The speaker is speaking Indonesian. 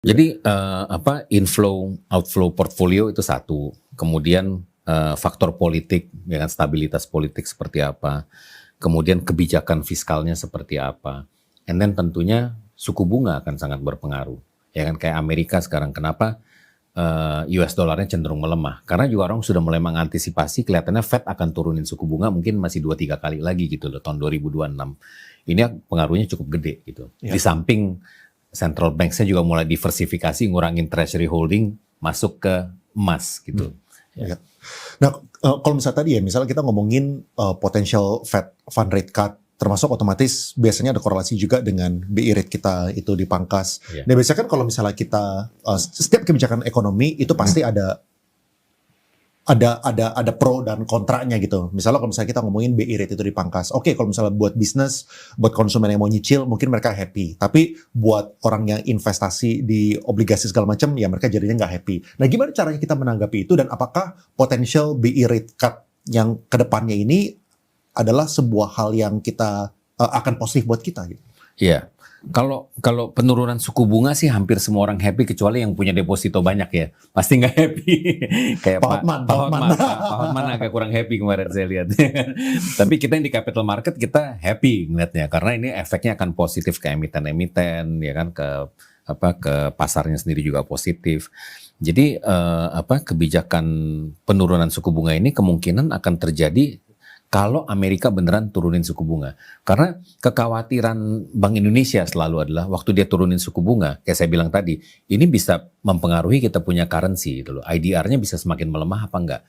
Jadi, inflow, outflow portfolio itu satu, kemudian, faktor politik, ya kan, stabilitas politik seperti apa, kemudian kebijakan fiskalnya seperti apa, and then tentunya suku bunga akan sangat berpengaruh, ya kan. Kayak Amerika sekarang kenapa, US dollarnya cenderung melemah, karena juga orang sudah mulai mengantisipasi kelihatannya Fed akan turunin suku bunga mungkin masih 2-3 kali lagi gitu loh tahun 2026. Ini pengaruhnya cukup gede gitu. Iya. Di samping central banks-nya juga mulai diversifikasi, ngurangin treasury holding, masuk ke emas gitu. Ya. Nah, kalau misalnya tadi ya, misalnya kita ngomongin potential Fed fund rate cut, termasuk otomatis biasanya ada korelasi juga dengan BI rate kita itu dipangkas. Iya. Nah, biasanya kan kalau misalnya kita setiap kebijakan ekonomi itu pasti ada pro dan kontranya gitu. Misalnya kalau misalnya kita ngomongin BI rate itu dipangkas. Oke, kalau misalnya buat bisnis, buat konsumen yang mau nyicil, mungkin mereka happy. Tapi buat orang yang investasi di obligasi segala macam, ya mereka jadinya nggak happy. Nah, gimana caranya kita menanggapi itu dan apakah potential BI rate cut yang kedepannya ini adalah sebuah hal yang kita akan positif buat kita gitu? Iya. Kalau penurunan suku bunga sih hampir semua orang happy kecuali yang punya deposito banyak ya. Pasti nggak happy. Kayak Pak Hotman agak kurang happy kemarin saya lihat. Tapi kita yang di capital market kita happy ngeliatnya karena ini efeknya akan positif ke emiten-emiten ya kan, ke pasarnya sendiri juga positif. Jadi kebijakan penurunan suku bunga ini kemungkinan akan terjadi kalau Amerika beneran turunin suku bunga. Karena kekhawatiran Bank Indonesia selalu adalah waktu dia turunin suku bunga, kayak saya bilang tadi, ini bisa mempengaruhi kita punya currency gitu loh. IDR-nya bisa semakin melemah apa enggak.